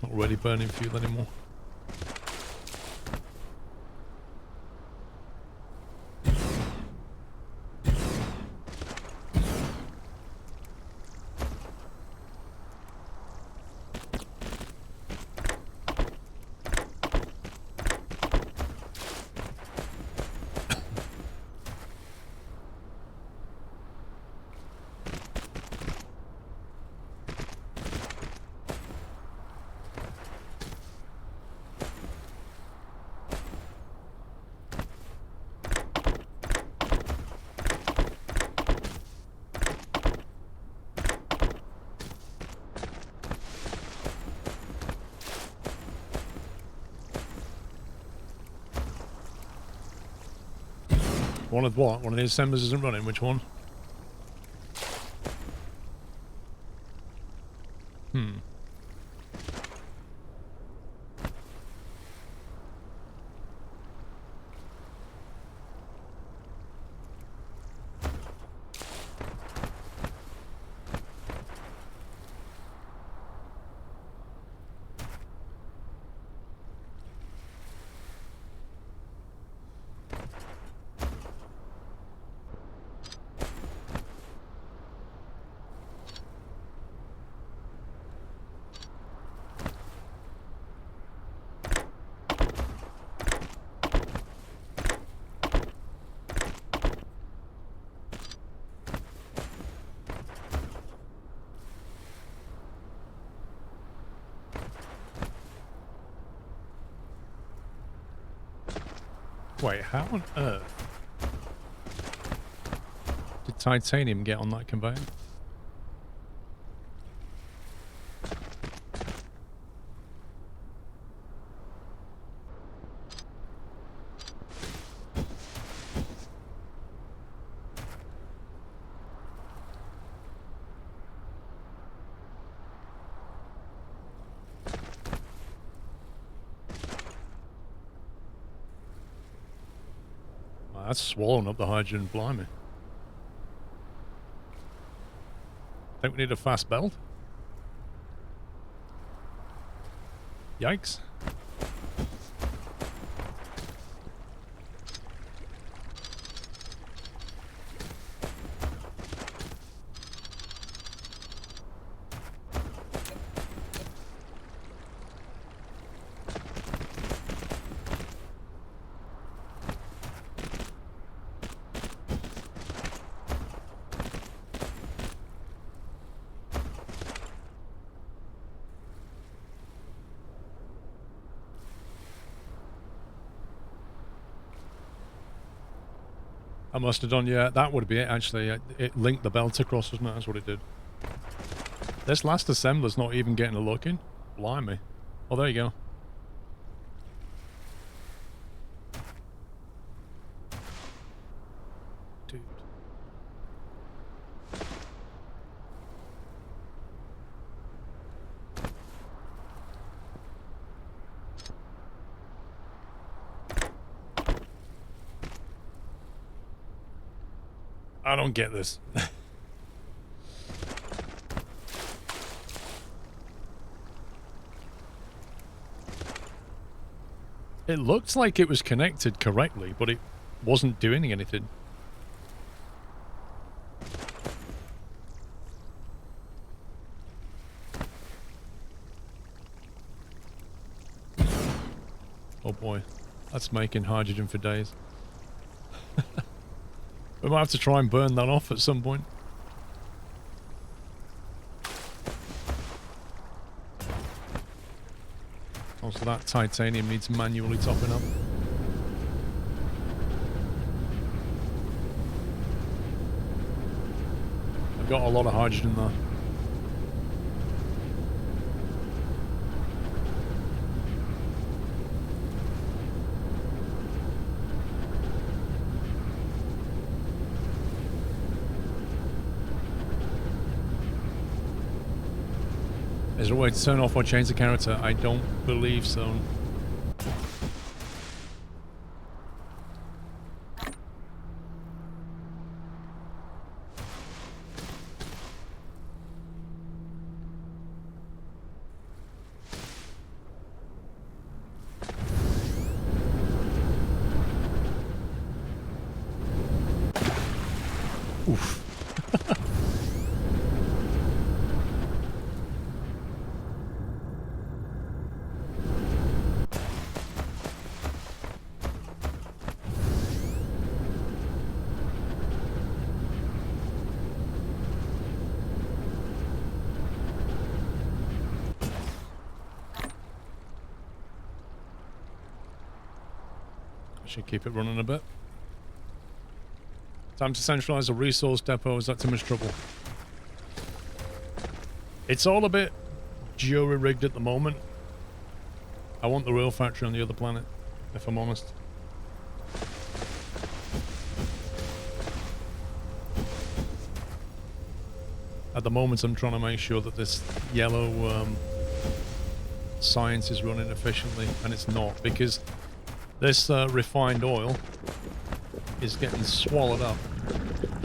not really burning fuel anymore. One of what? One of the assemblers isn't running. Which one? Wait, how on earth did titanium get on that conveyor? That's swallowing up the hydrogen, blimey. Think we need a fast belt? Yikes. I must have done, yeah, that would be it, actually. It linked the belt across, wasn't it? That's what it did. This last assembler's not even getting a look in. Blimey. Oh, there you go. Dude. I don't get this. It looked like it was connected correctly, but it wasn't doing anything. Oh boy, that's making hydrogen for days. We might have to try and burn that off at some point. Also, that titanium needs manually topping up. I've got a lot of hydrogen there. Is there a way to turn off or change the character? I don't believe so. Oof. Should keep it running a bit. Time to centralize the resource depot. Is that too much trouble? It's all a bit jury-rigged at the moment. I want the real factory on the other planet, if I'm honest. At the moment, I'm trying to make sure that this yellow science is running efficiently, and it's not, because this refined oil is getting swallowed up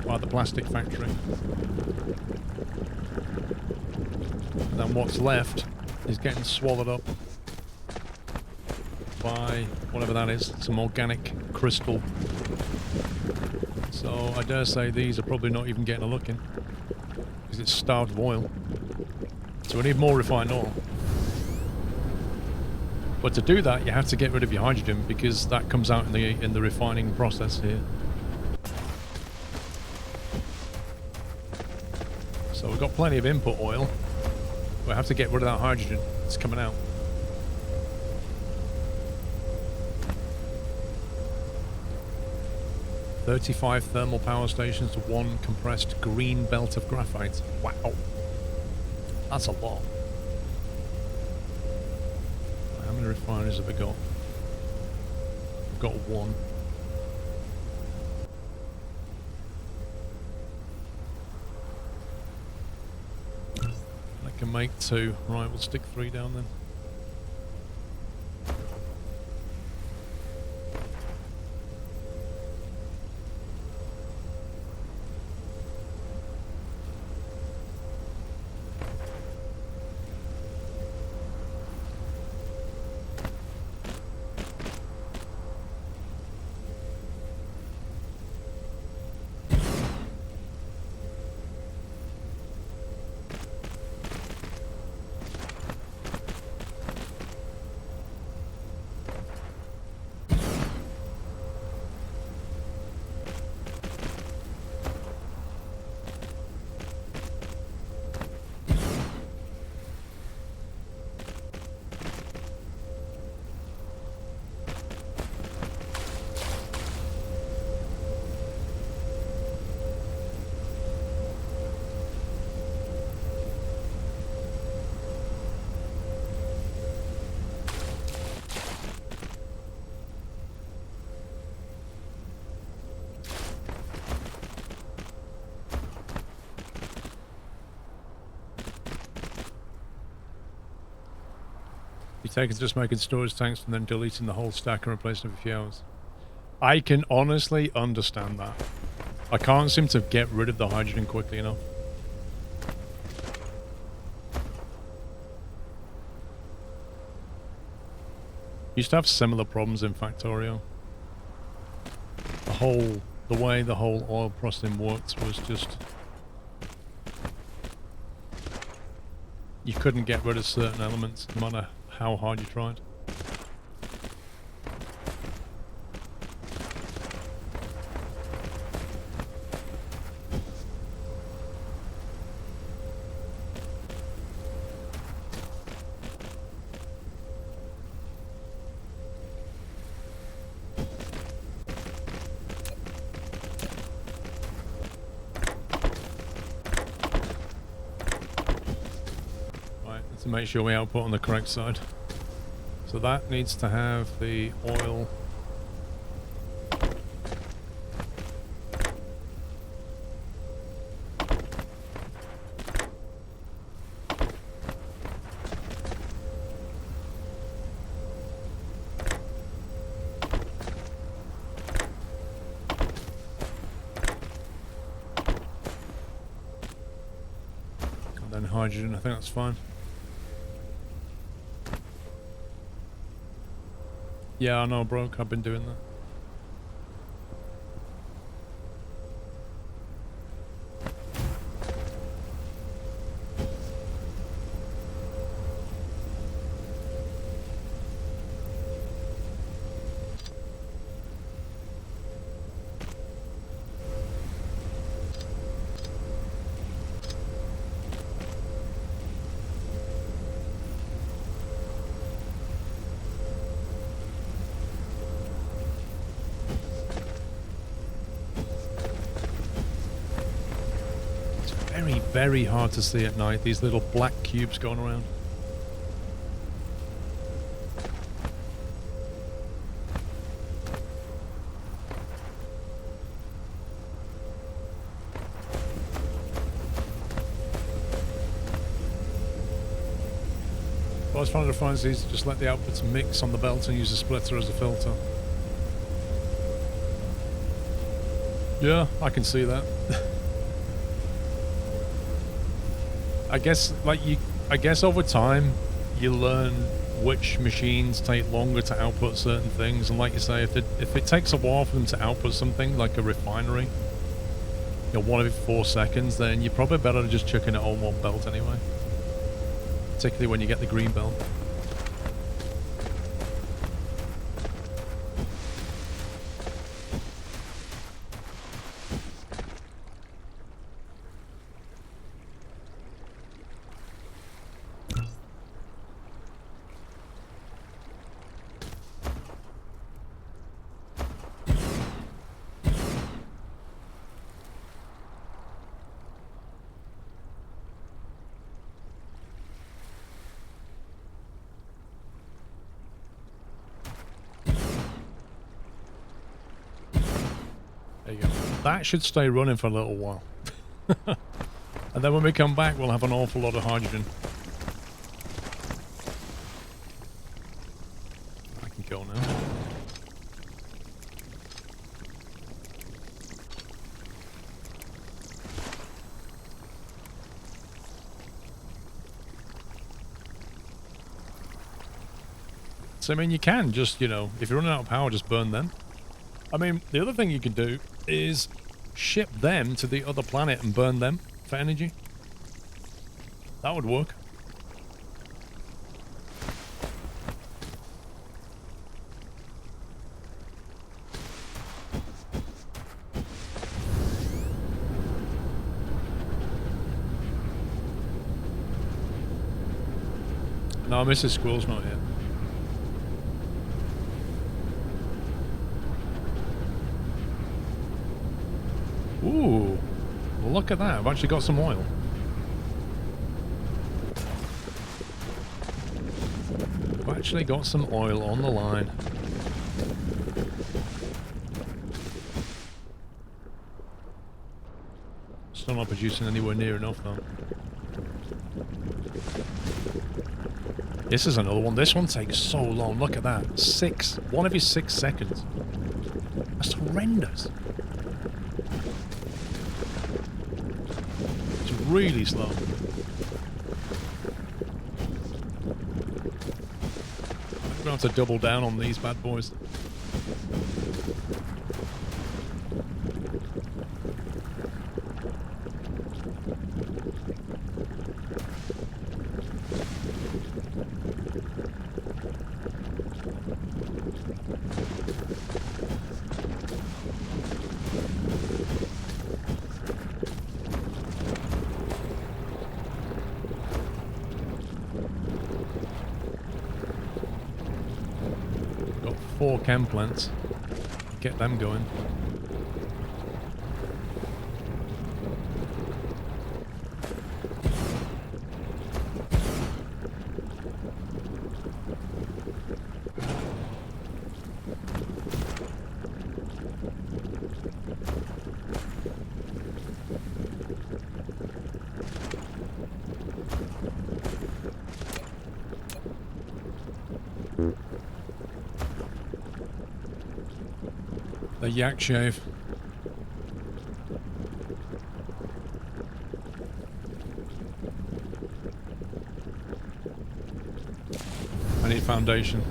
by the plastic factory. And then what's left is getting swallowed up by whatever that is, some organic crystal. So I dare say these are probably not even getting a look in, because it's starved of oil. So we need more refined oil. But to do that, you have to get rid of your hydrogen, because that comes out in the refining process here. So we've got plenty of input oil. We have to get rid of that hydrogen. It's coming out. "35 thermal power stations to 1 compressed green belt of graphite." Wow. That's a lot. How many refineries have we got? We've got 1. I can make 2. Right, we'll stick 3 down then. You take it to just making storage tanks and then deleting the whole stack and replacing it every few hours. I can honestly understand that. I can't seem to get rid of the hydrogen quickly enough. Used to have similar problems in Factorio. The way the whole oil processing worked was just... you couldn't get rid of certain elements, no matter how hard you tried. To make sure we output on the correct side. So that needs to have the oil. And then hydrogen, I think that's fine. Yeah, I know, broke. I've been doing that. very hard to see at night, these little black cubes going around. What I was trying to find is just let the outputs mix on the belt and use a splitter as a filter. Yeah, I can see that. I guess over time you learn which machines take longer to output certain things, and like you say, if it takes a while for them to output something like a refinery, you know, one every 4 seconds, then you're probably better just chucking it on one belt anyway. Particularly when you get the green belt. There you go. That should stay running for a little while. And then when we come back, we'll have an awful lot of hydrogen. I can go now. So, I mean, you can just, you know, if you're running out of power, just burn them. I mean, the other thing you can do is ship them to the other planet and burn them for energy. That would work. No, Mrs. Squirrel's not here. Ooh, well, look at that. I've actually got some oil. I've actually got some oil on the line. Still not producing anywhere near enough, though. This is another one. This one takes so long. Look at that. 1 every 6 seconds. That's horrendous. Really slow. I'm going to have to double down on these bad boys. Got 4 chem plants. Get them going. The yak shave. I need foundation.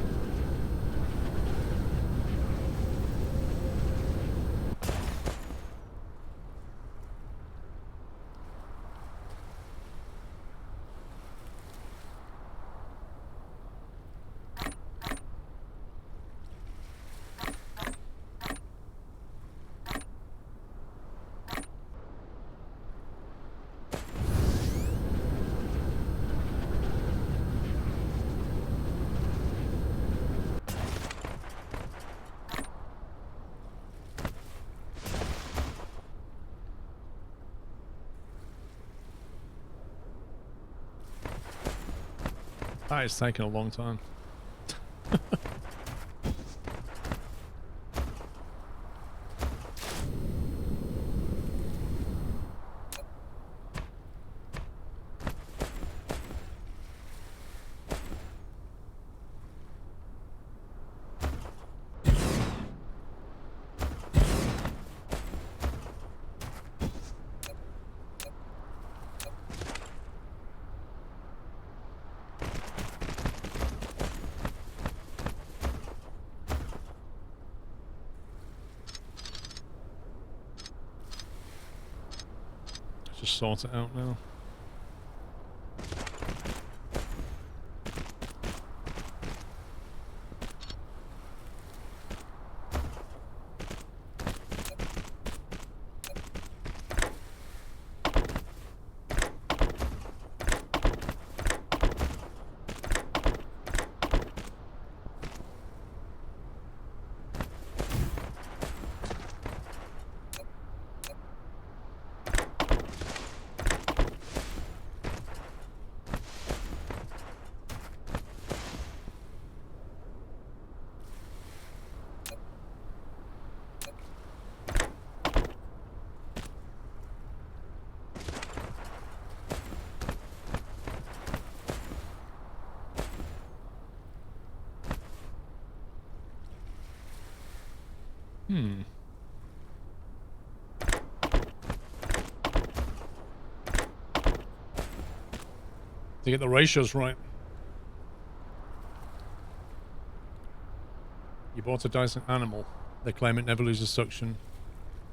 That is taking a long time. Just sort it out now. To get the ratios right. You bought a Dyson Animal. They claim it never loses suction,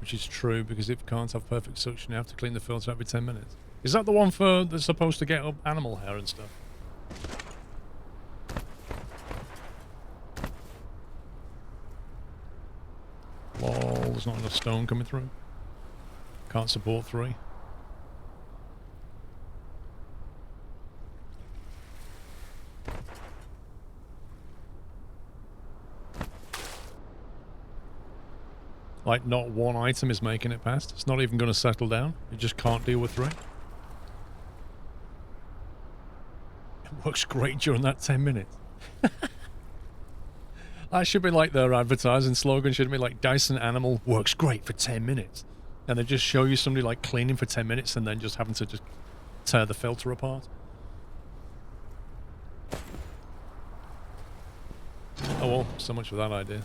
which is true because it can't have perfect suction. You have to clean the filter every 10 minutes. Is that the one for that's supposed to get up animal hair and stuff? Lol, there's not enough stone coming through. Can't support 3. Like, not one item is making it past. It's not even going to settle down. It just can't deal with 3. It works great during that 10 minutes. That should be like their advertising slogan. Should be like, Dyson Animal works great for 10 minutes. And they just show you somebody like cleaning for 10 minutes and then just having to just tear the filter apart. Oh well, so much for that idea.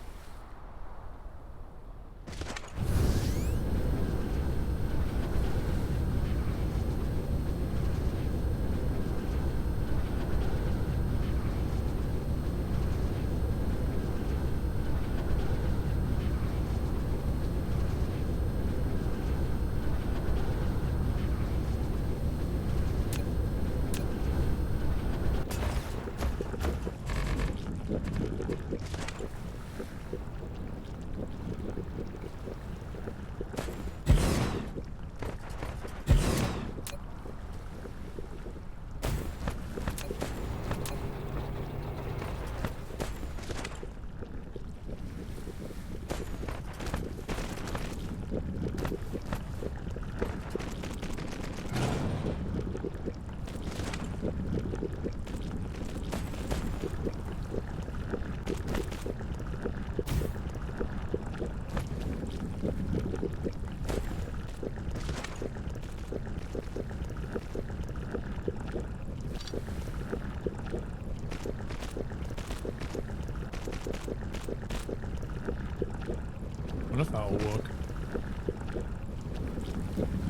I wonder if that'll work.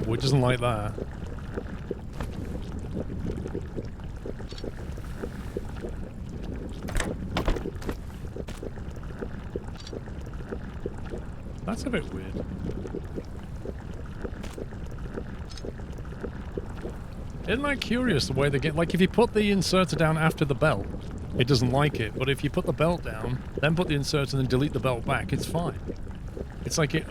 Oh, it doesn't like that. That's a bit weird. Isn't that curious the way they get... Like, if you put the inserter down after the belt, it doesn't like it. But if you put the belt down, then put the inserter and then delete the belt back, it's fine. It's like it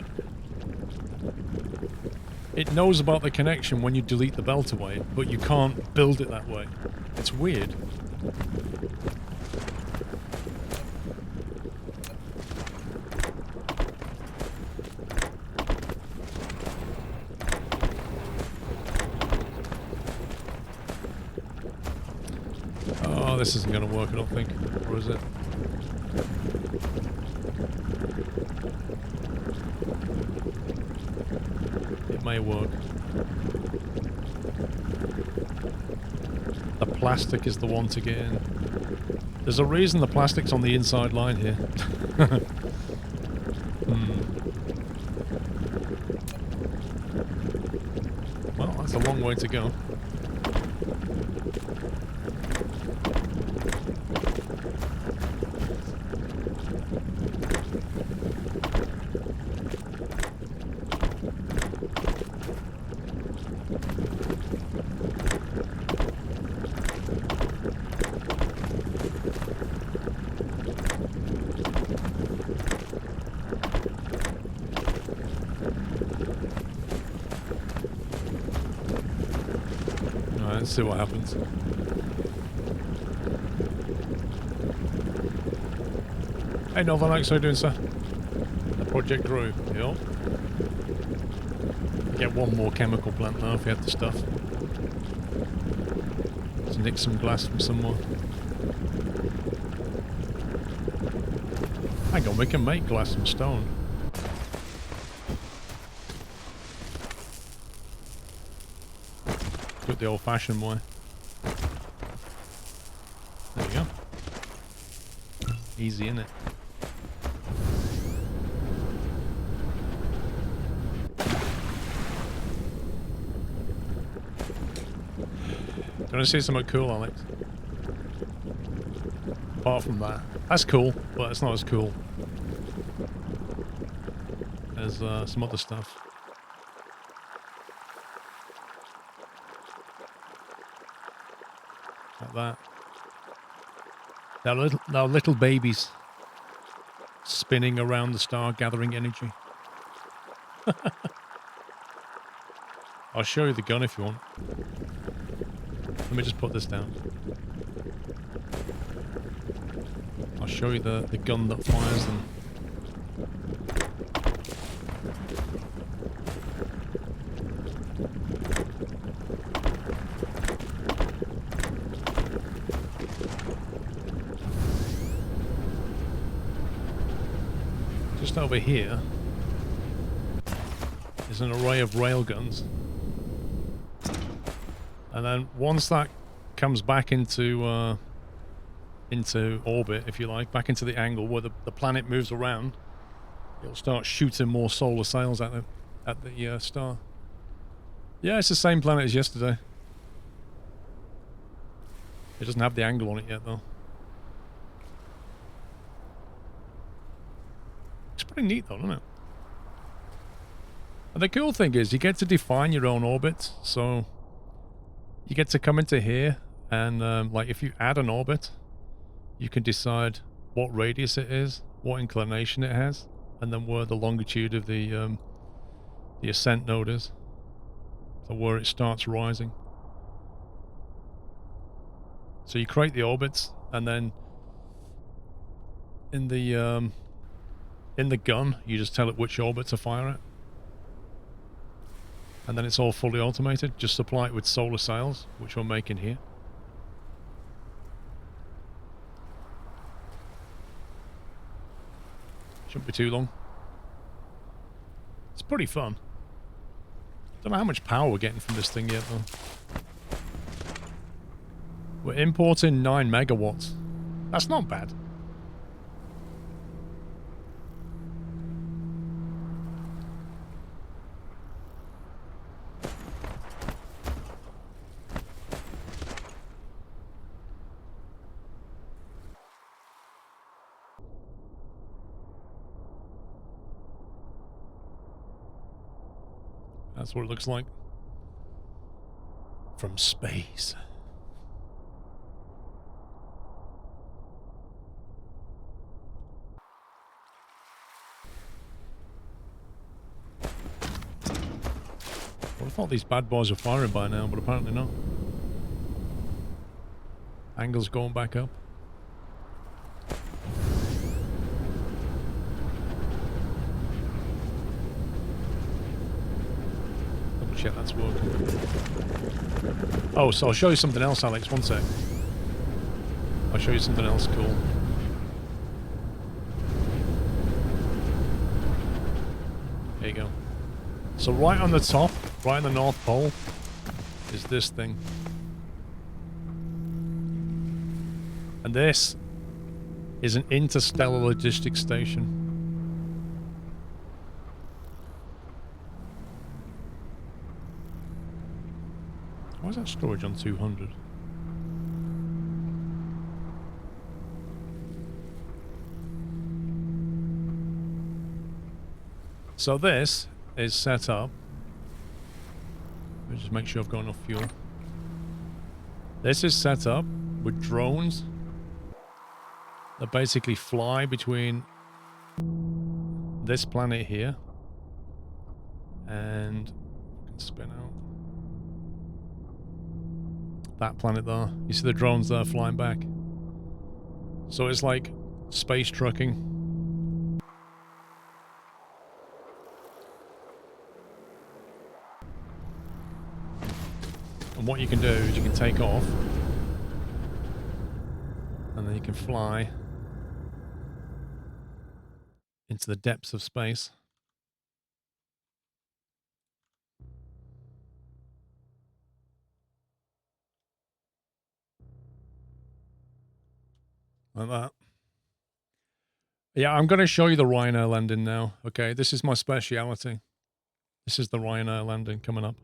knows about the connection when you delete the belt away, but you can't build it that way. It's weird. this isn't going to work, I don't think. Or is it? It may work. The plastic is the one to get in. There's a reason the plastic's on the inside line here. Well, that's a long way to go. Let's see what happens. Hey Novanax, how you doing, sir? The project grew. Yep. Get one more chemical plant now if you had the stuff. Let's nick some glass from somewhere. Hang on, we can make glass from stone. Do it the old-fashioned way. There you go. Easy, innit? Do you want to see something cool, Alex? Apart from that. That's cool, but it's not as cool as some other stuff. Like that. Now little babies spinning around the star, gathering energy. I'll show you the gun if you want. Let me just put this down. I'll show you the gun that fires them. Just over here is an array of railguns. And then once that comes back into orbit, if you like, back into the angle where the planet moves around, it'll start shooting more solar sails at the star. Yeah, it's the same planet as yesterday. It doesn't have the angle on it yet, though. It's pretty neat, though, isn't it? And the cool thing is you get to define your own orbit, so you get to come into here and like if you add an orbit, you can decide what radius it is, what inclination it has, and then where the longitude of the ascent node is, so where it starts rising. So you create the orbits, and then in the gun you just tell it which orbit to fire at. And then it's all fully automated. Just supply it with solar sails, which we're making here. Shouldn't be too long. It's pretty fun. Don't know how much power we're getting from this thing yet, though. We're importing 9 megawatts. That's not bad. That's what it looks like from space. Well, I thought these bad boys were firing by now, but apparently not. Angle's going back up. Shit, that's working. Oh, so I'll show you something else, Alex. One sec. show you something else cool. There you go. So right on the top, right on the North Pole, is this thing. And this is an interstellar logistics station. Why is that storage on 200? So this is set up. Let me just make sure I've got enough fuel. This is set up with drones that basically fly between this planet here and I can spin out that planet there. You see the drones there flying back. So it's like space trucking. And what you can do is you can take off and then you can fly into the depths of space. Like that. Yeah, I'm going to show you the Ryanair landing now. Okay, this is my speciality. This is the Ryanair landing coming up.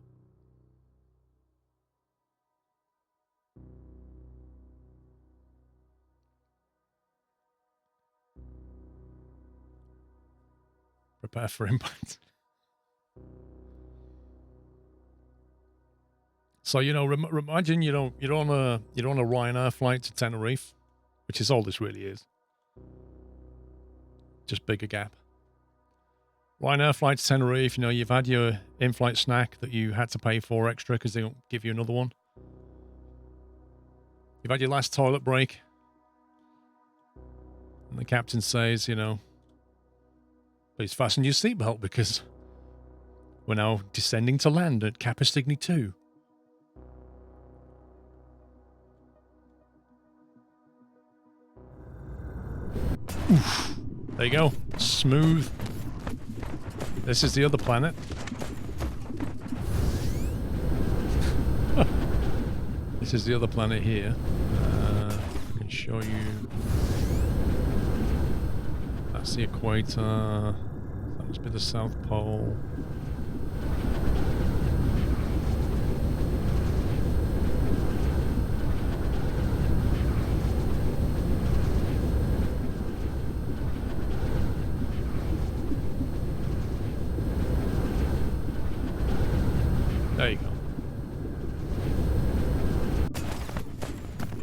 Prepare for impact. So, you know, imagine you're on a Ryanair flight to Tenerife, which is all this really is. Just bigger gap. Ryanair flight to Tenerife, you know, you've had your in-flight snack that you had to pay for extra because they don't give you another one. You've had your last toilet break. And the captain says, you know, please fasten your seatbelt because we're now descending to land at Capistigny 2. Oof. There you go. Smooth. This is the other planet. This is the other planet here. I can show you. That's the equator. That must be the South Pole. There you go.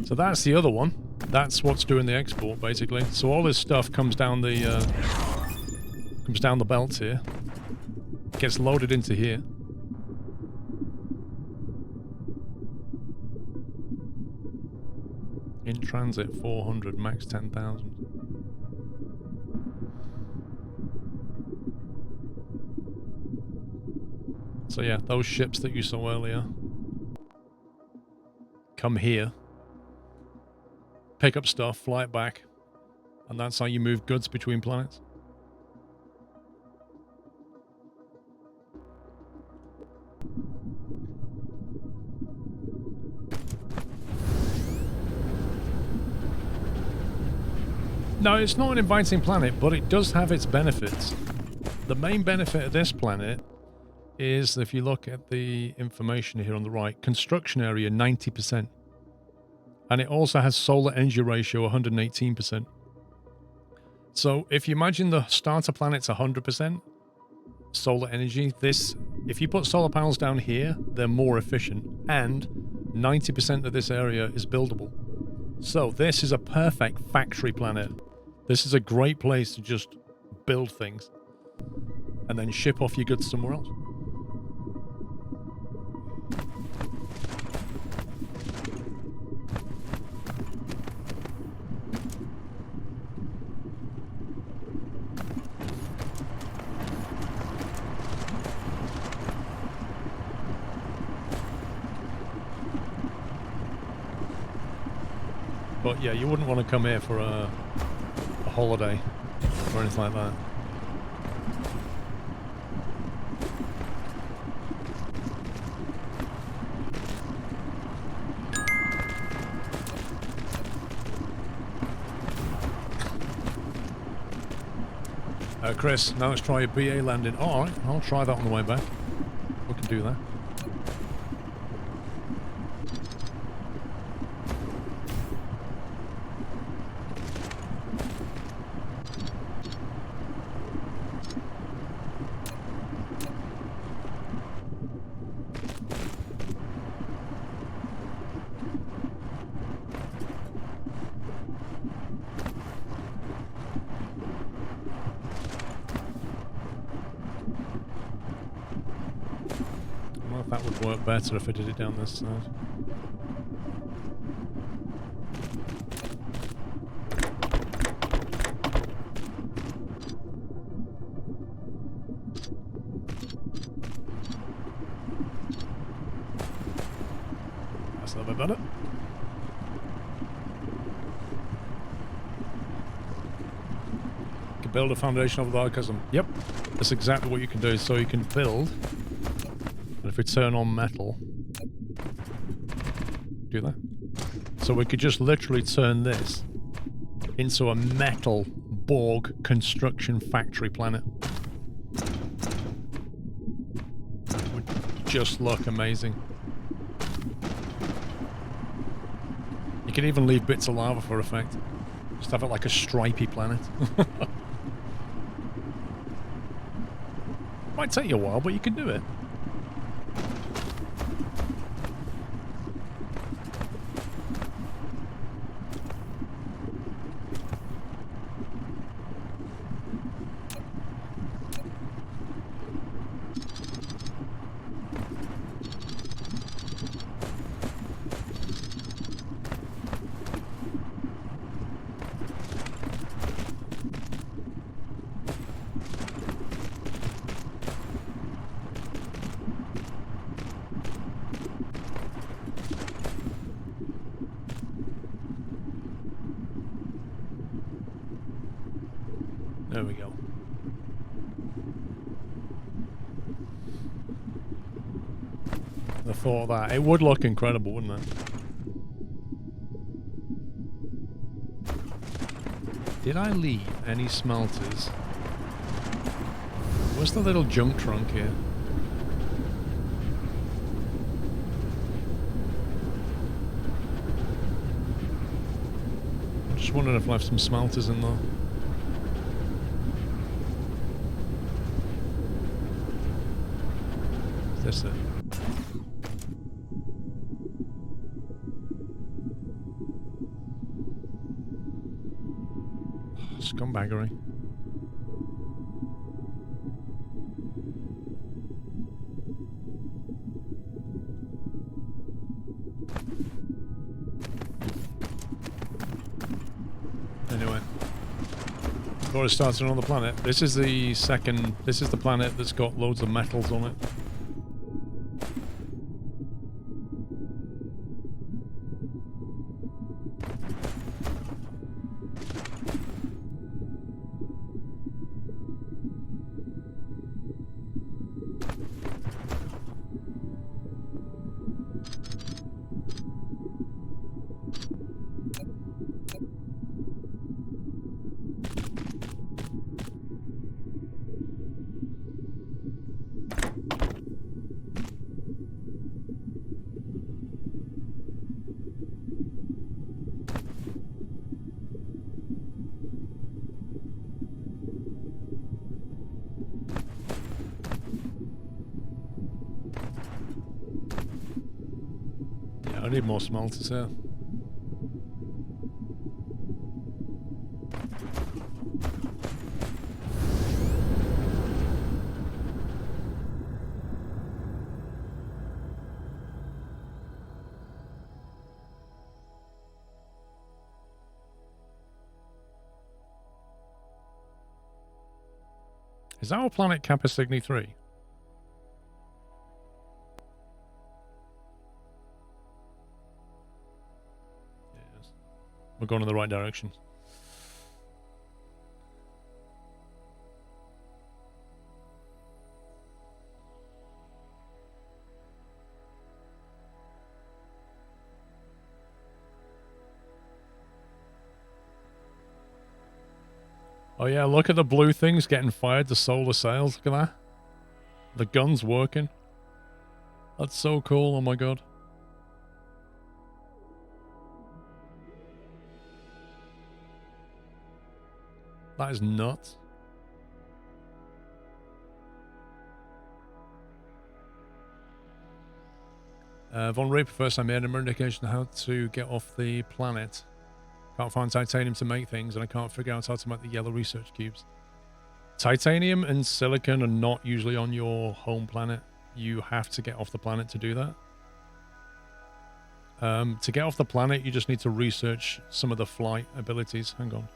So that's the other one. That's what's doing the export, basically. So all this stuff comes down the belt here, gets loaded into here. In transit 400, max 10,000. So yeah, those ships that you saw earlier come here, pick up stuff, fly it back, and that's how you move goods between planets. No, it's not an inviting planet, but it does have its benefits. The main benefit of this planet is, if you look at the information here on the right, construction area 90%. And it also has solar energy ratio 118%. So if you imagine the starter planet's 100% solar energy, if you put solar panels down here, they're more efficient. And 90% of this area is buildable. So this is a perfect factory planet. This is a great place to just build things and then ship off your goods somewhere else. But yeah, you wouldn't want to come here for a holiday or anything like that. Chris, now let's try a BA landing. Oh, alright, I'll try that on the way back. We can do that. Better if I did it down this side. That's a little bit better. You can build a foundation over the archasm. Yep, that's exactly what you can do. So you can build. And if we turn on metal, do that. So we could just literally turn this into a metal Borg construction factory planet. That would just look amazing. You can even leave bits of lava for effect. Just have it like a stripy planet. Might take you a while, but you can do it. There we go. The thought of that. It would look incredible, wouldn't it? Did I leave any smelters? Where's the little junk trunk here? I'm just wondering if I left some smelters in there. Is this it? Scumbaggery. Anyway. Before it starts on the planet. This is the second... This is the planet that's got loads of metals on it. I need more smelters here. Is our planet Kappa Cygni 3? We're going in the right direction. Oh yeah, look at the blue things getting fired, the solar sails. Look at that. The gun's working. That's so cool, oh my god. That is nuts. Von Reaper, first time made an indication how to get off the planet. Can't find titanium to make things, and I can't figure out how to make the yellow research cubes. Titanium and silicon are not usually on your home planet. You have to get off the planet to do that. To get off the planet, you just need to research some of the flight abilities. Hang on.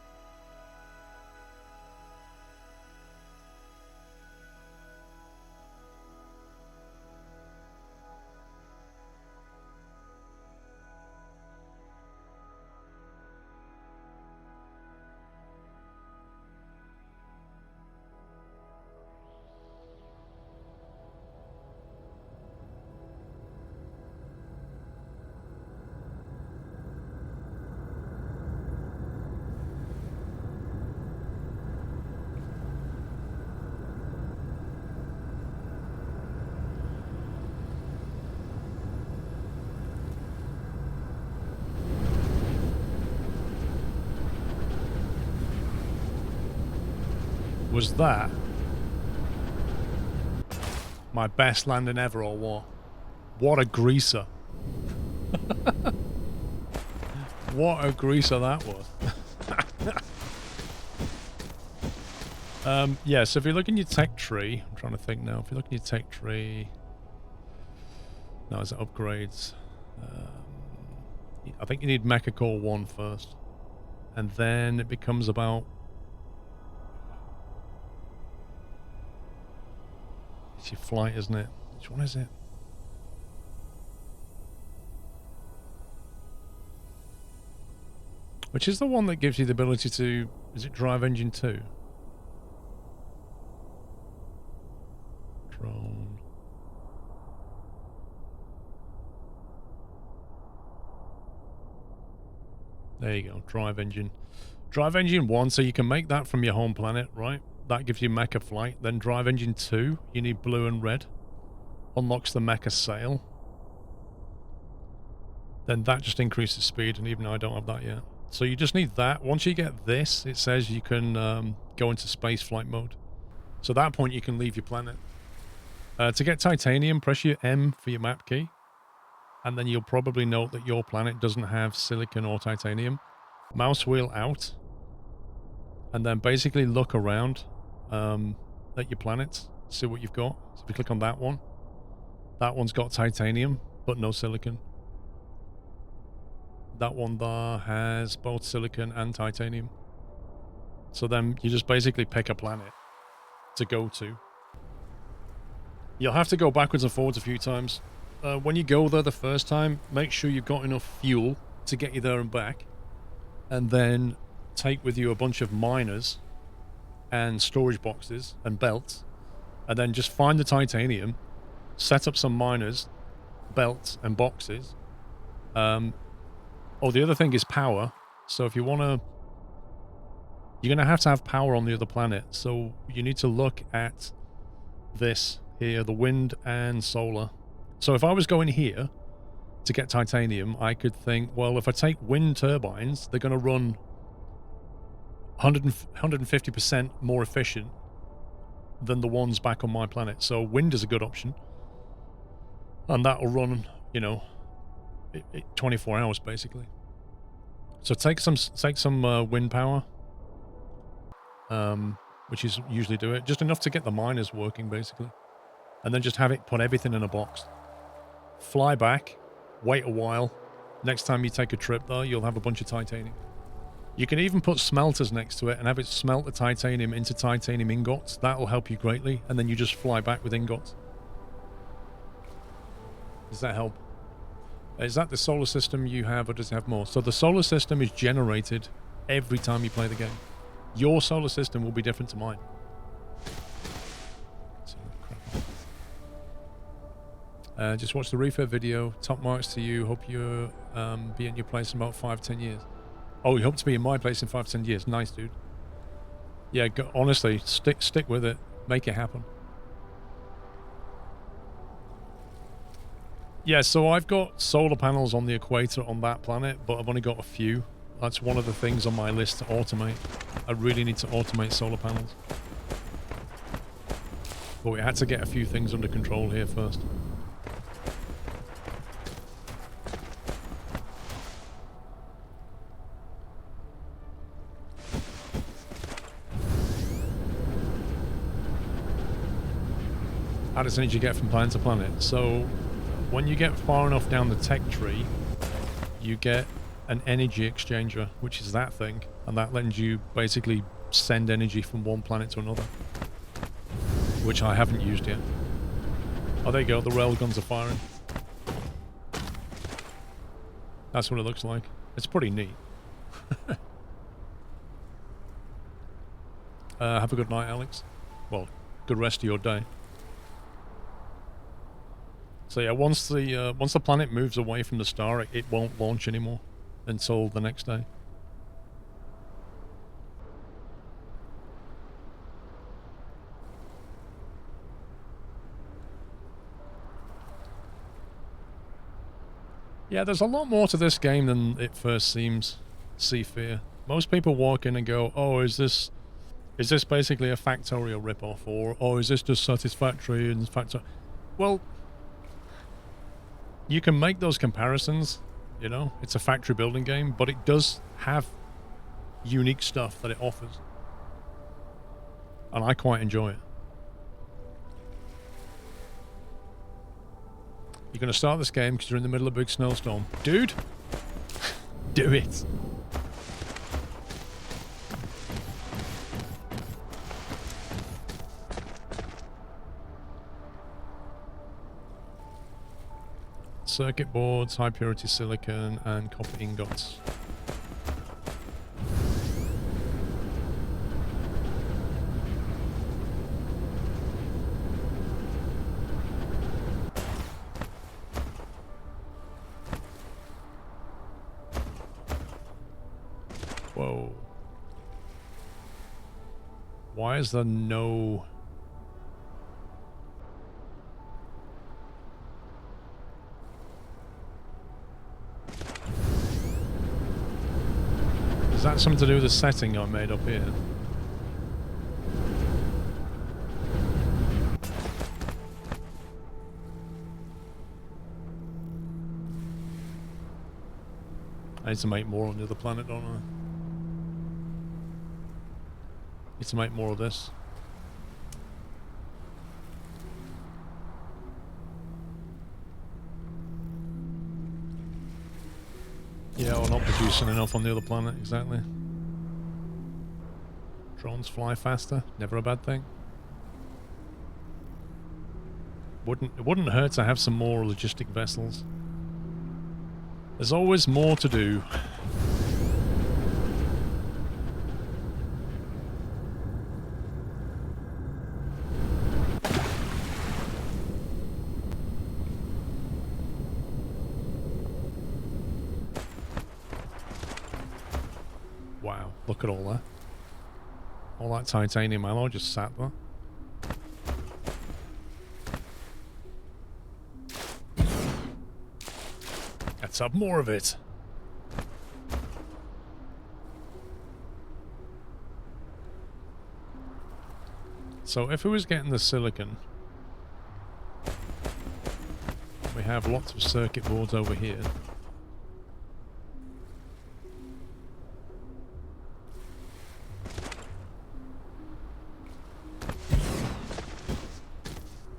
Was that my best landing ever or what? What a greaser. What a greaser that was. Yeah, so if you look in your tech tree, I'm trying to think now, if you look in your tech tree, no, it's upgrades. I think you need Mecha Core 1 first, and then it becomes about, it's your flight, isn't it? Which one is it? Which is the one that gives you the ability to, is it drive engine 2? Drone. There you go, drive engine. Drive engine 1, so you can make that from your home planet, right? That gives you mecha flight. Then drive engine 2, you need blue and red. Unlocks the mecha sail. Then that just increases speed, and even though I don't have that yet. So you just need that. Once you get this, it says you can go into space flight mode. So at that point, you can leave your planet. To get titanium, press your M for your map key. And then you'll probably note that your planet doesn't have silicon or titanium. Mouse wheel out. And then basically look around at your planets, see what you've got. So if you click on that one's got titanium, but no silicon. That one there has both silicon and titanium. So then you just basically pick a planet to go to. You'll have to go backwards and forwards a few times. When you go there the first time, make sure you've got enough fuel to get you there and back. And then take with you a bunch of miners and storage boxes and belts, and then just find the titanium, set up some miners, belts and boxes. The other thing is power. So if you want to, you're going to have power on the other planet. So you need to look at this here, the wind and solar. So if I was going here to get titanium, I could think, well, if I take wind turbines, they're going to run 150% more efficient than the ones back on my planet. So wind is a good option. And that'll run, 24 hours basically. So take some wind power, which is usually do it. Just enough to get the miners working basically. And then just have it put everything in a box. Fly back, wait a while. Next time you take a trip there, you'll have a bunch of titanium. You can even put smelters next to it and have it smelt the titanium into titanium ingots. That'll help you greatly. And then you just fly back with ingots. Does that help? Is that the solar system you have, or does it have more? So the solar system is generated every time you play the game. Your solar system will be different to mine. So, crap. Just watch the refurb video. Top marks to you. Hope you be in your place in about 5-10 years. Oh, you hope to be in my place in 5-10 years. Nice, dude. Yeah, honestly, stick with it. Make it happen. Yeah, so I've got solar panels on the equator on that planet, but I've only got a few. That's one of the things on my list to automate. I really need to automate solar panels. But we had to get a few things under control here first. How does energy get from planet to planet? So when you get far enough down the tech tree, you get an energy exchanger, which is that thing, and that lets you basically send energy from one planet to another, which I haven't used yet. Oh, there you go, the railguns are firing. That's what it looks like. It's pretty neat. Have a good night, Alex. Well, good rest of your day. So yeah, once the planet moves away from the star, it won't launch anymore until the next day. Yeah, there's a lot more to this game than it first seems. Fear. Most people walk in and go, "Oh, is this basically a Factorio ripoff?" Or, "Oh, is this just Satisfactory and Factor?" Well, you can make those comparisons, you know, it's a factory building game, but it does have unique stuff that it offers. And I quite enjoy it. You're going to start this game because you're in the middle of a big snowstorm. Dude, do it. Circuit boards, high purity silicon, and copper ingots. Whoa. Why is there no... Is that something to do with the setting I made up here? I need to make more on the other planet, don't I? Need to make more of this. Yeah, we're not producing enough on the other planet, exactly. Drones fly faster, never a bad thing. It wouldn't hurt to have some more logistic vessels. There's always more to do. Wow, look at all that. All that titanium alloy just sat there. Let's have more of it. So if we was getting the silicon, we have lots of circuit boards over here.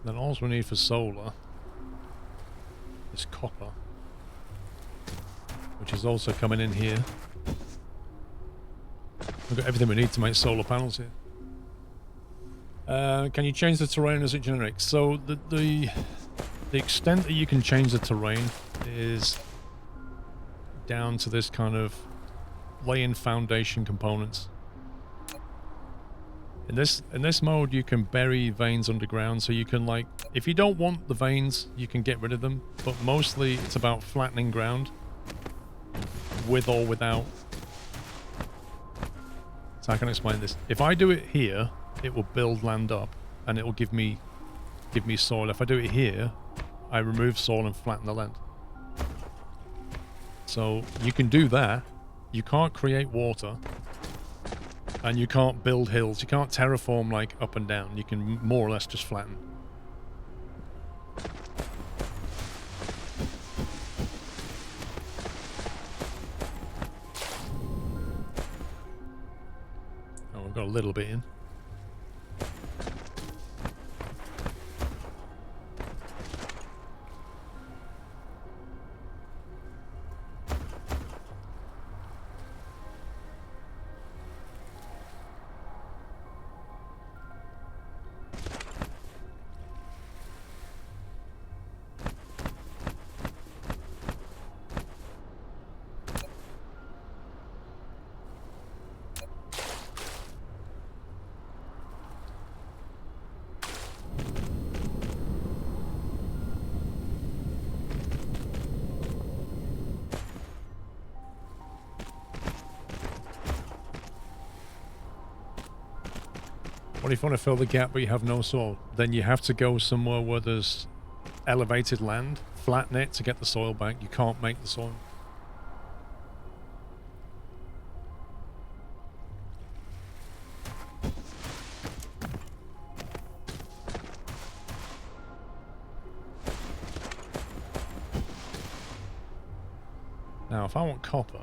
Then all we need for solar is copper, which is also coming in here. We've got everything we need to make solar panels here. Can you change the terrain as it generates? So the extent that you can change the terrain is down to this kind of laying foundation components. In this mode, you can bury veins underground, so you can, like, if you don't want the veins, you can get rid of them, but mostly it's about flattening ground, with or without. So I can explain this. If I do it here, it will build land up, and it will give me soil. If I do it here, I remove soil and flatten the land. So you can do that. You can't create water. And you can't build hills. You can't terraform, like, up and down. You can more or less just flatten. Oh, we've got a little bit in. What if you want to fill the gap but you have no soil? Then you have to go somewhere where there's elevated land, flatten it to get the soil back. You can't make the soil. Now, if I want copper...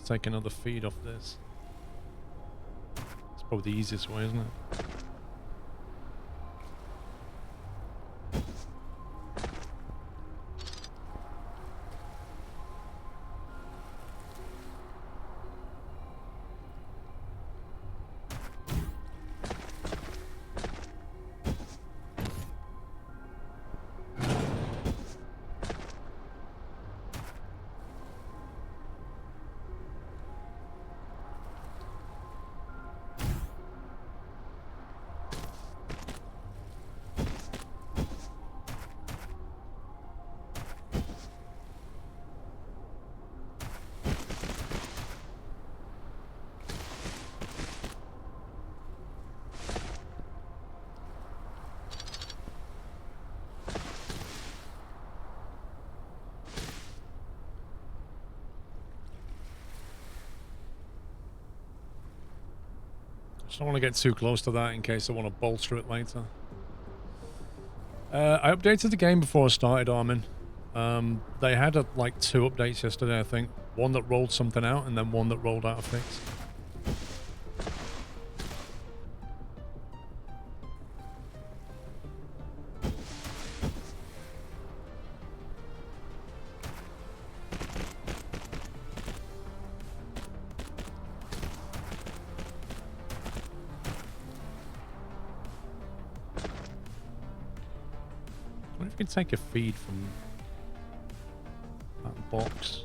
take another feed off this. It's probably the easiest way, isn't it? Just don't want to get too close to that in case I want to bolster it later. I updated the game before I started Armin. They had like 2 updates yesterday, I think. One that rolled something out and then one that rolled out a fix. Take a feed from that box.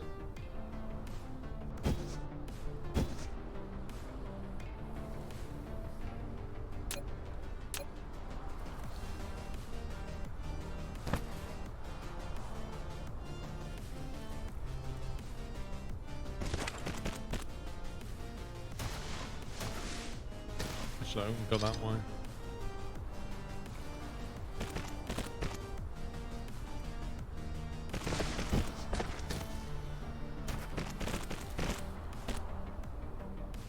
So we'll go that way.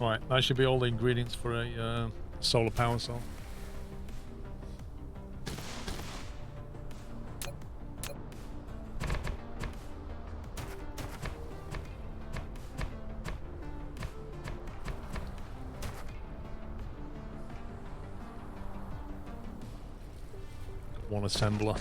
Right, that should be all the ingredients for a solar power cell. One assembler.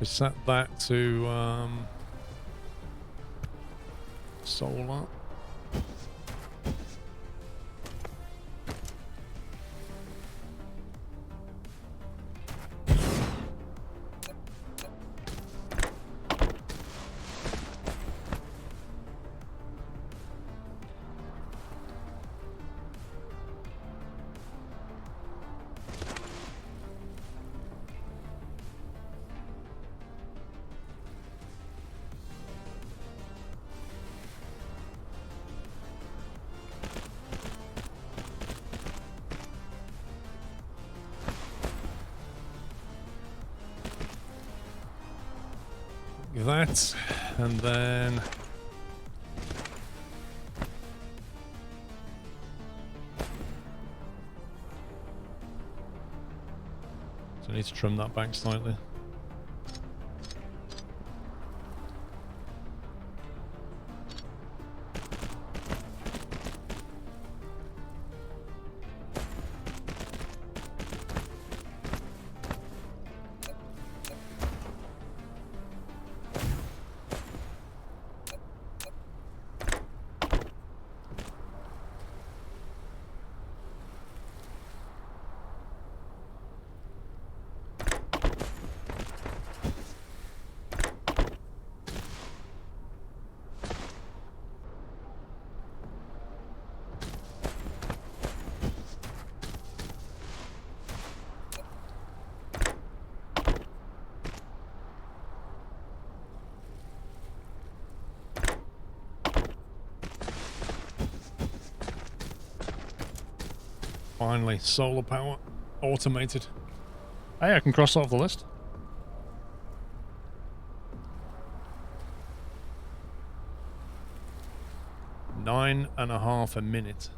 We set that to solar. That, and then so I need to trim that back slightly. Finally, solar power, automated. Hey, I can cross off the list. Nine and a half a minute.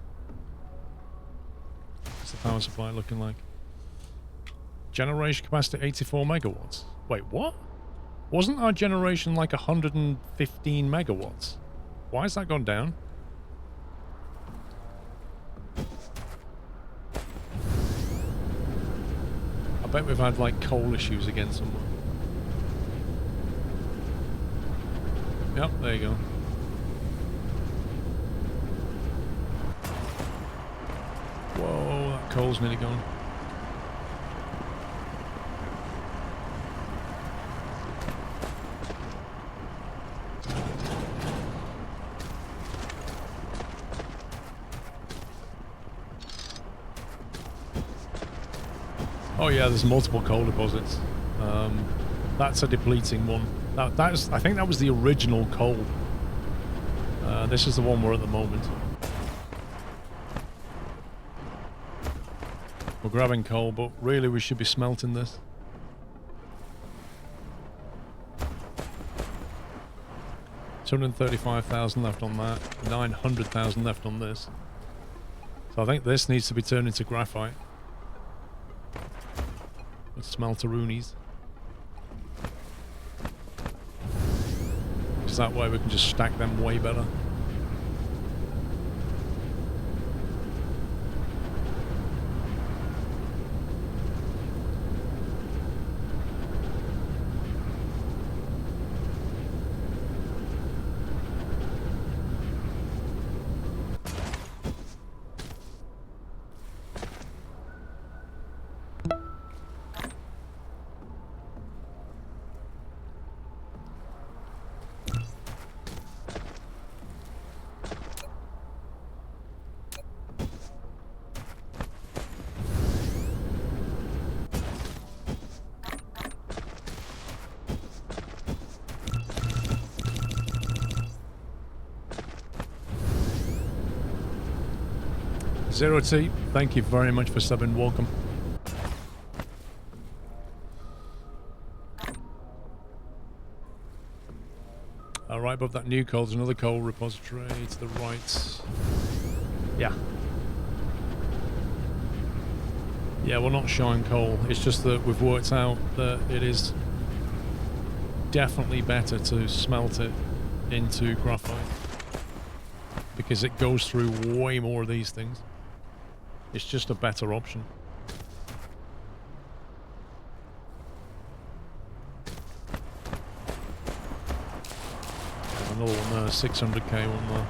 What's the power supply looking like? Generation capacity 84 megawatts. Wait, what? Wasn't our generation like 115 megawatts? Why has that gone down? I bet we've had like coal issues again somewhere. Yep, there you go. Whoa, that coal's nearly gone. Oh yeah, there's multiple coal deposits. That's a depleting one. That's I think that was the original coal. This is the one we're at the moment. We're grabbing coal, but really we should be smelting this. $235,000 left on that. 900,000 left on this. So I think this needs to be turned into graphite. Smelteroonies. Because that way we can just stack them way better. Zero T, thank you very much for subbing. Welcome. Right above that new coal, there's another coal repository to the right. Yeah. Yeah, we're not showing coal. It's just that we've worked out that it is definitely better to smelt it into graphite because it goes through way more of these things. It's just a better option. another one there, 600k one there.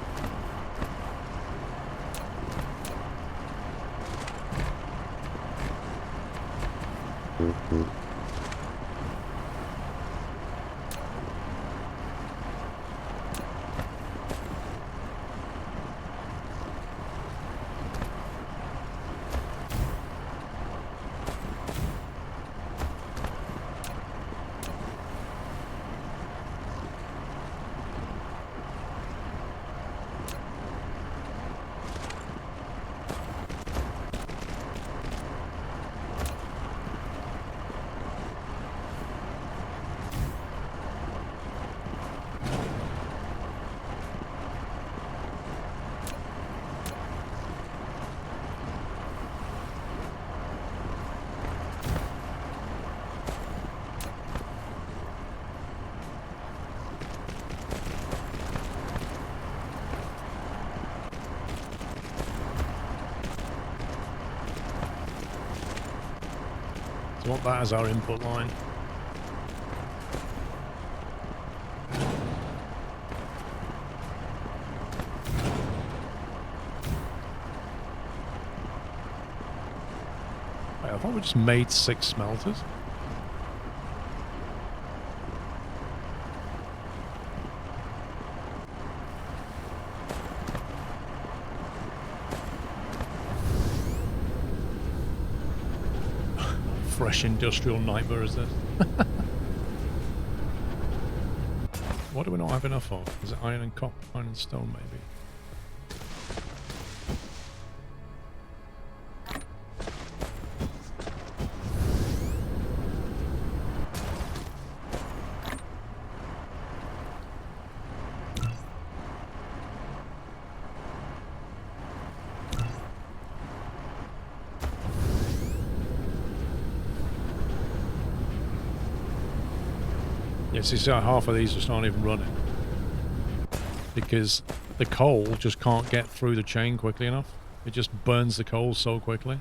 So want that as our input line. Wait, I thought we just made 6 smelters. Fresh industrial nightmare is this? What do we not have enough of? Is it iron and copper, iron and stone maybe? Yes, you see half of these just aren't even running because the coal just can't get through the chain quickly enough. It just burns the coal so quickly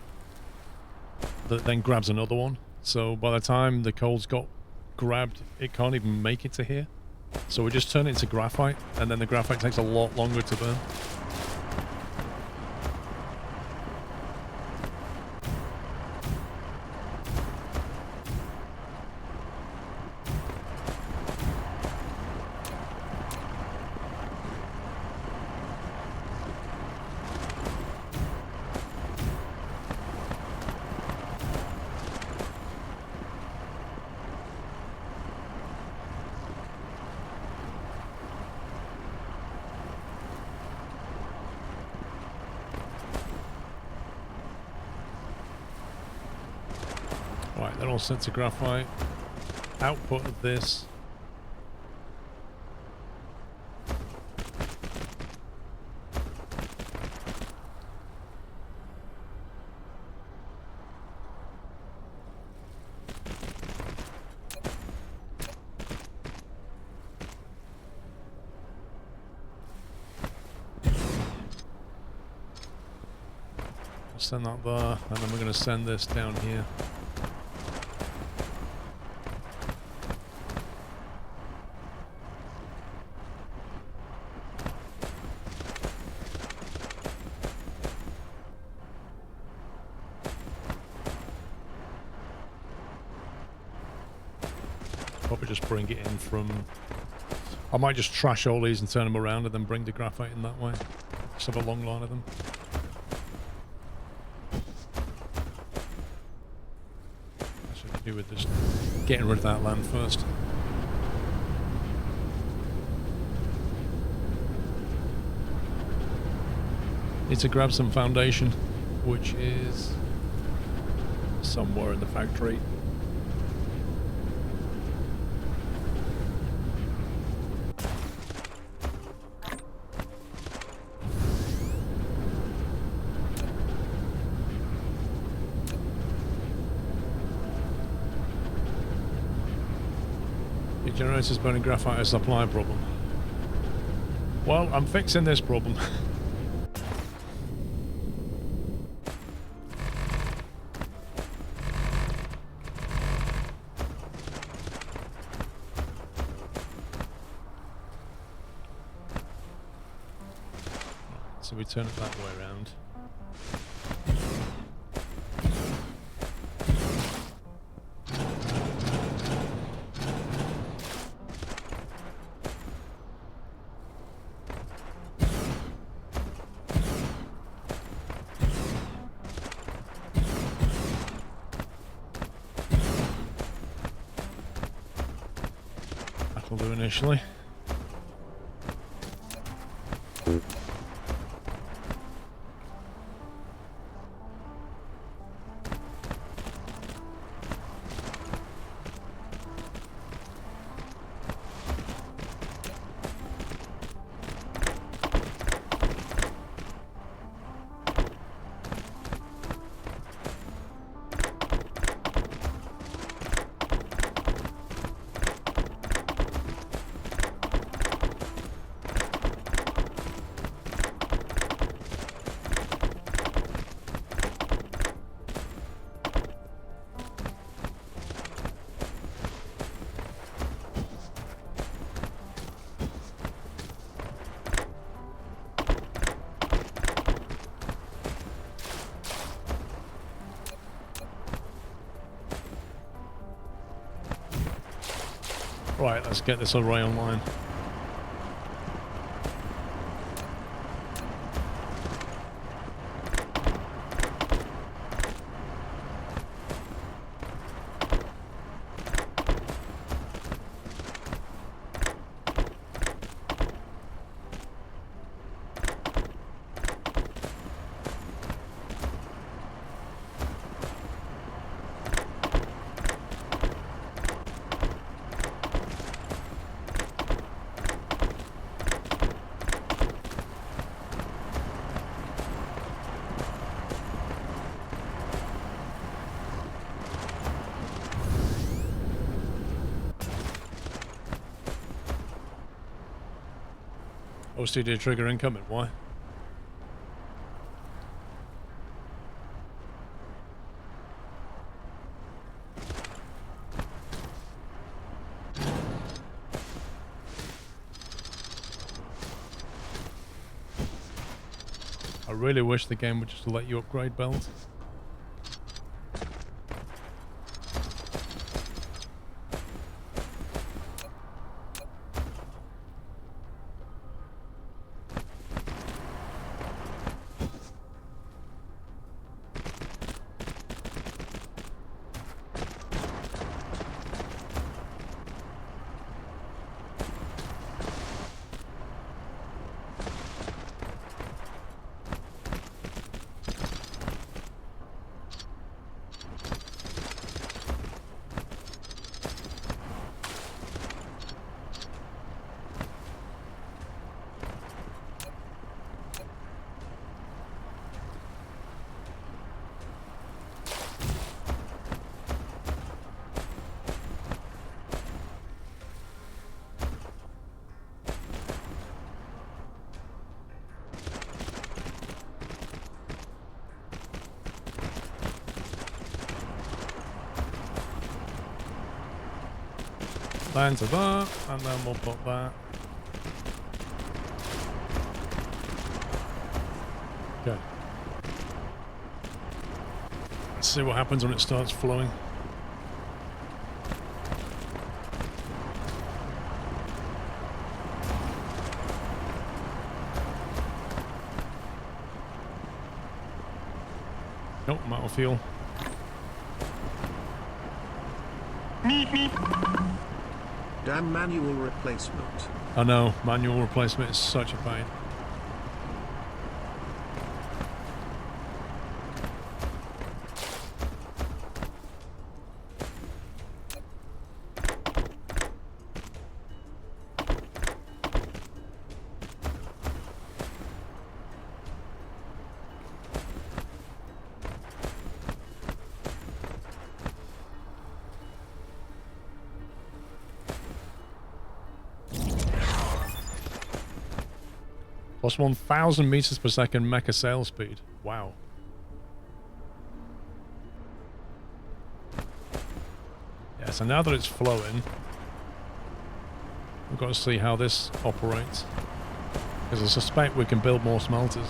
that it then grabs another one. So by the time the coal's got grabbed, it can't even make it to here. So we just turn it into graphite, and then the graphite takes a lot longer to burn. Right, they're all sent to graphite. Output of this. Send that there, and then we're going to send this down here. Probably just bring it in from... I might just trash all these and turn them around and then bring the graphite in that way. Just have a long line of them. That's what to do with this. Getting rid of that land first. Need to grab some foundation, which is somewhere in the factory. Generators burning graphite as a supply problem. Well, I'm fixing this problem. So we turn it that way around. That'll do initially. Right, let's get this array online. OCD trigger incoming, why? I really wish the game would just let you upgrade belts. Land to that, and then we'll put that. Okay. Let's see what happens when it starts flowing. Nope, I'm out of fuel. Damn manual replacement. I know, manual replacement is such a pain. Plus 1,000 meters per second mecha sail speed. Wow. Yeah, so now that it's flowing, we've got to see how this operates. Because I suspect we can build more smelters.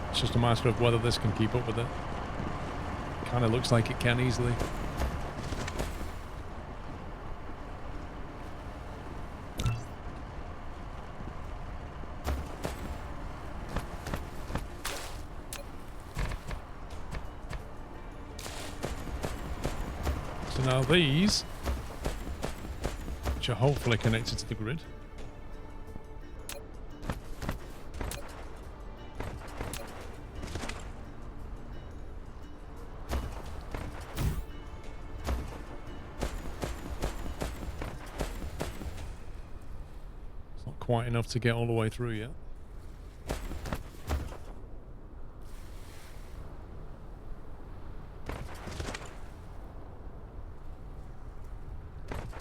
It's just a matter of whether this can keep up with it. Kind of looks like it can easily. So now these, which are hopefully connected to the grid. It's not quite enough to get all the way through yet.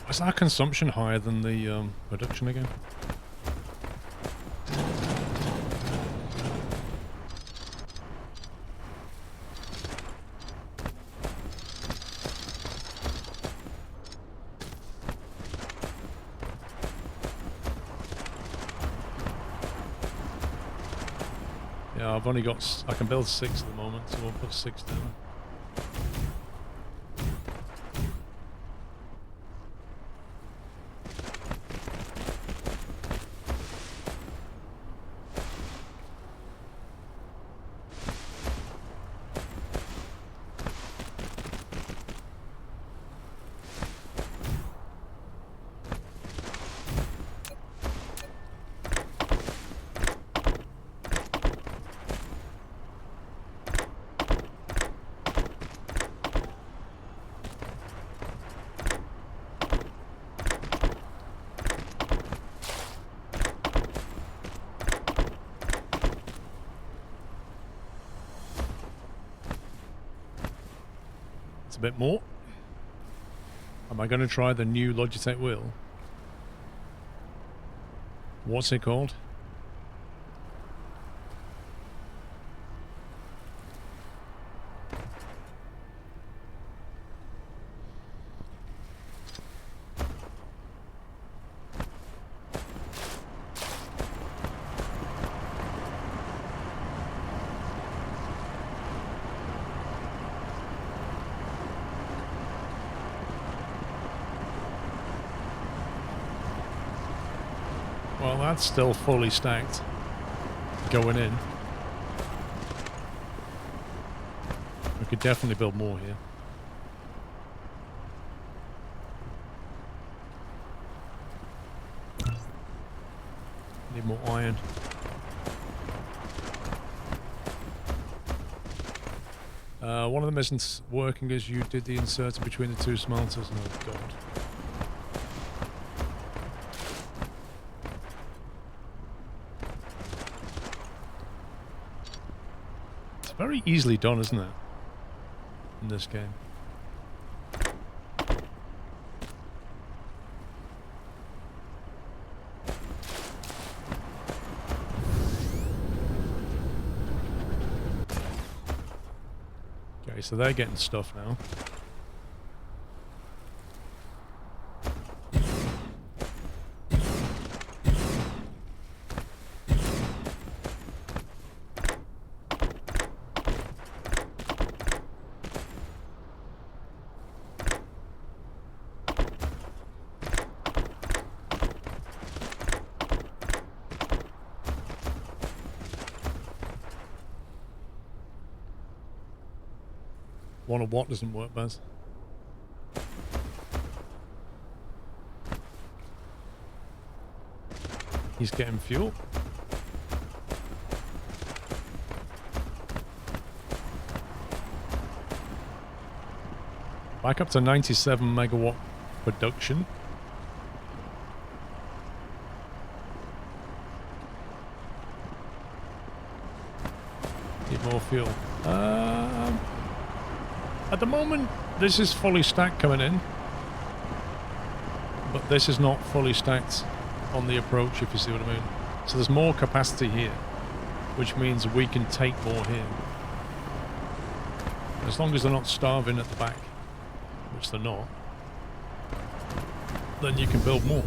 Is our consumption higher than the production again? Yeah, I've only got... I can build 6 at the moment, so we'll put 6 down. A bit more. Am I going to try the new Logitech wheel? What's it called? Well, that's still fully stacked going in. We could definitely build more here. Need more iron. One of them isn't working as you did the inserter between the 2 smelters. Oh god. Very easily done, isn't it? In this game. Okay, so they're getting stuff now. One of what doesn't work, Baz? He's getting fuel. Back up to 97 megawatt production. Need more fuel. At the moment, this is fully stacked coming in, but this is not fully stacked on the approach, if you see what I mean. So there's more capacity here, which means we can take more here. As long as they're not starving at the back, which they're not, then you can build more.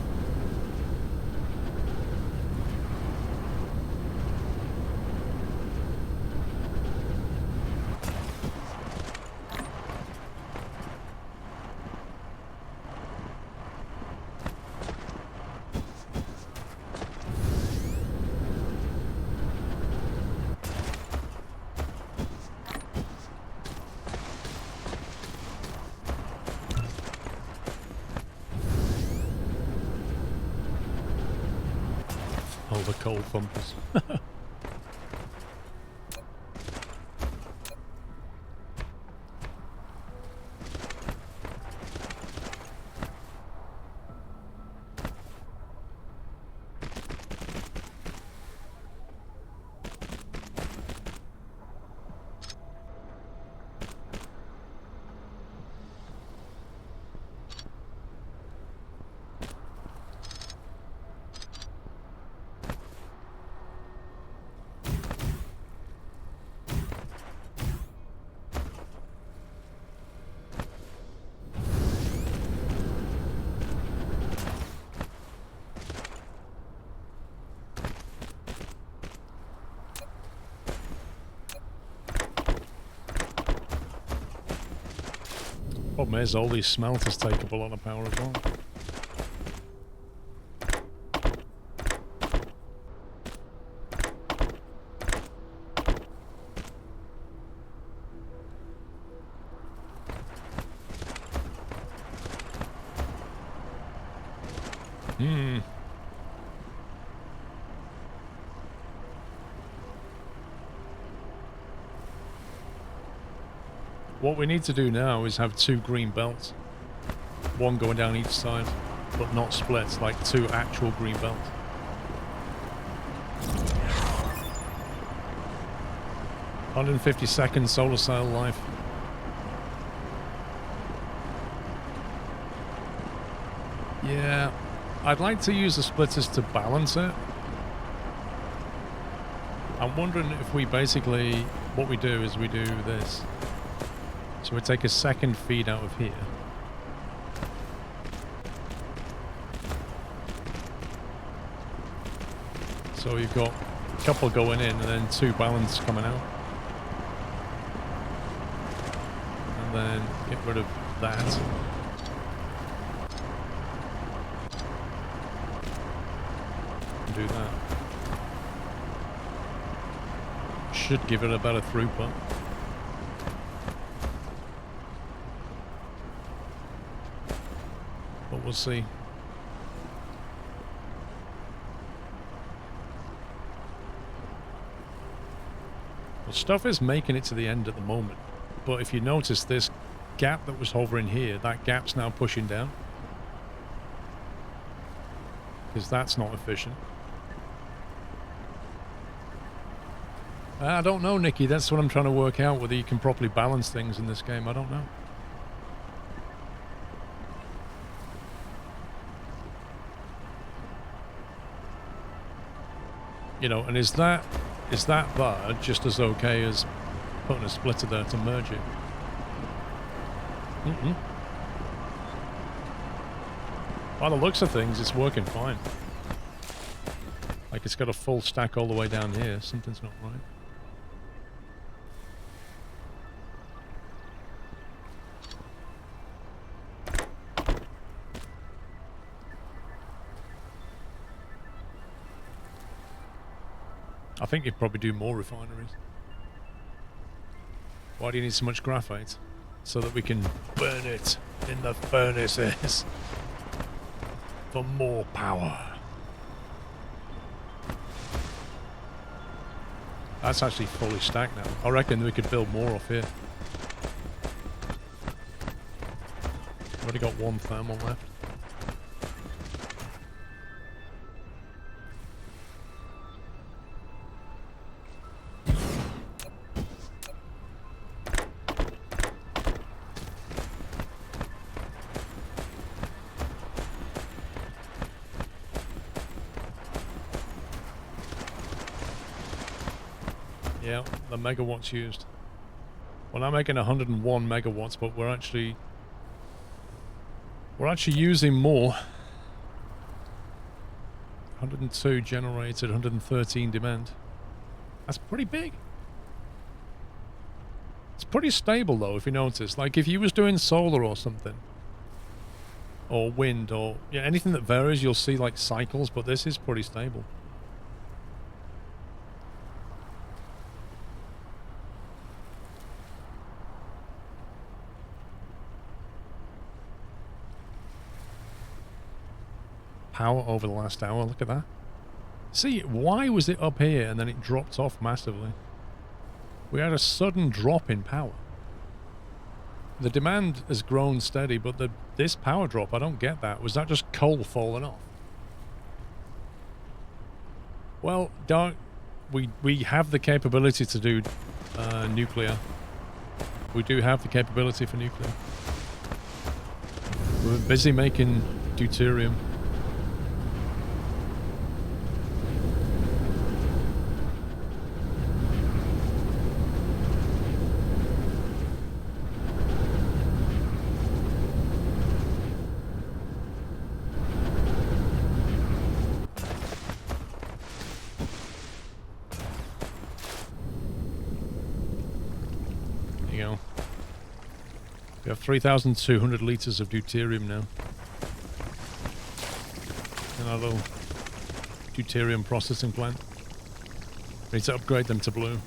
the coal thumpers. Problem is, all these smelters take up a lot of power as well. What we need to do now is have 2 green belts. One going down each side, but not split, like 2 actual green belts. $150 solar cell life. Yeah, I'd like to use the splitters to balance it. I'm wondering if we basically, what we do is we do this. So we take a second feed out of here. So you've got a couple going in and then 2 balance coming out. And then get rid of that. And do that. Should give it a better throughput. But we'll see. Well, stuff is making it to the end at the moment. But if you notice this gap that was hovering here, that gap's now pushing down. Because that's not efficient. I don't know, Nikki. That's what I'm trying to work out, whether you can properly balance things in this game. I don't know. You know, and is that bar just as okay as putting a splitter there to merge it? By the looks of things, it's working fine. Like it's got a full stack all the way down here. Something's not right. I think you'd probably do more refineries. Why do you need so much graphite? So that we can burn it in the furnaces for more power. That's actually fully stacked now. I reckon we could build more off here. I've already got 1 thermal left. Yeah, the megawatts used. Well, I'm making 101 megawatts, but we're actually using more. 102 generated, 113 demand. That's pretty big. It's pretty stable though, if you notice. Like if you was doing solar or something, or wind, or yeah, anything that varies, you'll see like cycles, but this is pretty stable. Power over the last hour, look at that. See, why was it up here and then it dropped off massively? We had a sudden drop in power. The demand has grown steady, but this power drop, I don't get that. Was that just coal falling off? Well, we have the capability to do nuclear. We do have the capability for nuclear. We're busy making deuterium. There you go. We have 3,200 litres of deuterium now. In our little deuterium processing plant. We need to upgrade them to blue.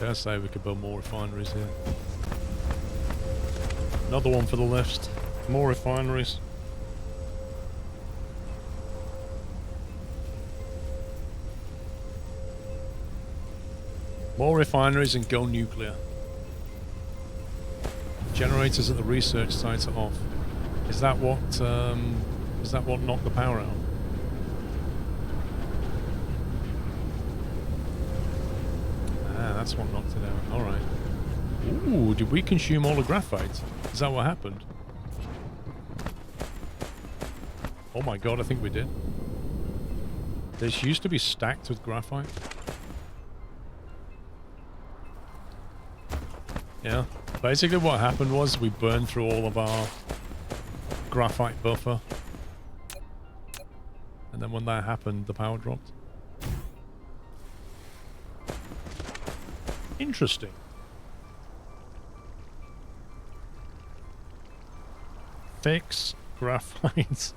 I say we could build more refineries here. Another one for the left. More refineries. More refineries and go nuclear. Generators at the research sites are off. Is that what knocked the power out? That's what knocked it out. Alright. Ooh, did we consume all the graphite? Is that what happened? Oh my god, I think we did. This used to be stacked with graphite. Yeah. Basically what happened was we burned through all of our graphite buffer. And then when that happened, the power dropped. Interesting. Fix graphite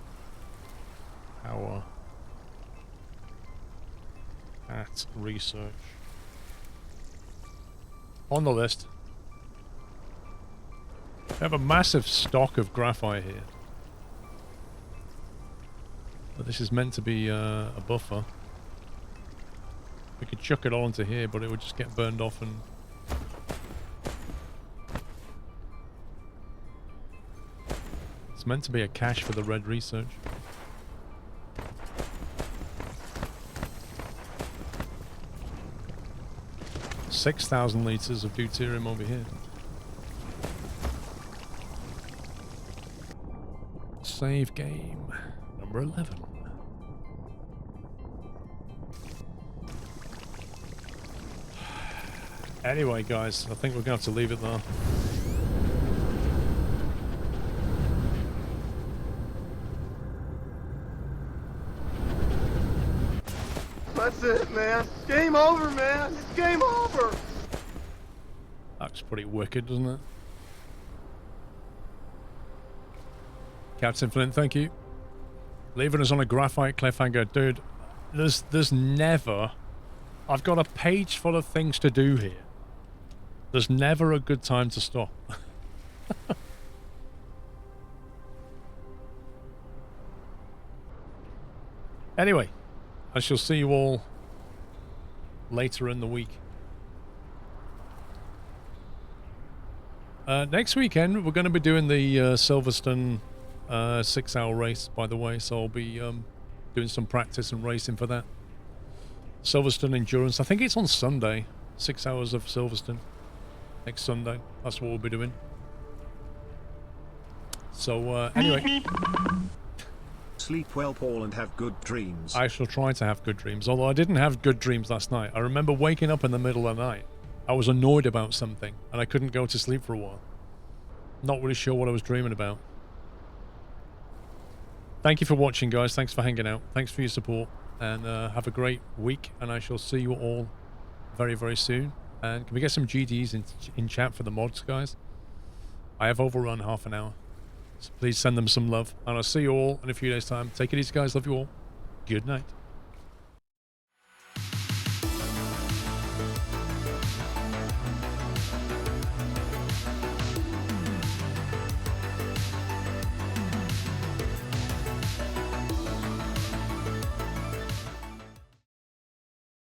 power at research. On the list. We have a massive stock of graphite here. But this is meant to be a buffer. We could chuck it all into here, but it would just get burned off and... It's meant to be a cache for the red research. $6,000 litres of deuterium over here. Save game. Number 11. Anyway, guys, I think we're going to have to leave it there. That's it, man. Game over, man. It's game over. That's pretty wicked, doesn't it? Captain Flint, thank you. Leaving us on a graphite cliffhanger. Dude, there's never... I've got a page full of things to do here. There's never a good time to stop. Anyway, I shall see you all later in the week. Next weekend, we're going to be doing the Silverstone 6-hour race, by the way, so I'll be doing some practice and racing for that. Silverstone Endurance. I think it's on Sunday. 6 hours of Silverstone. Next Sunday. That's what we'll be doing. So, anyway. Sleep well, Paul, and have good dreams. I shall try to have good dreams. Although I didn't have good dreams last night. I remember waking up in the middle of the night. I was annoyed about something, and I couldn't go to sleep for a while. Not really sure what I was dreaming about. Thank you for watching, guys. Thanks for hanging out. Thanks for your support. And have a great week, and I shall see you all very, very soon. And can we get some GDs in chat for the mods, guys? I have overrun half an hour. So please send them some love. And I'll see you all in a few days' time. Take it easy, guys. Love you all. Good night.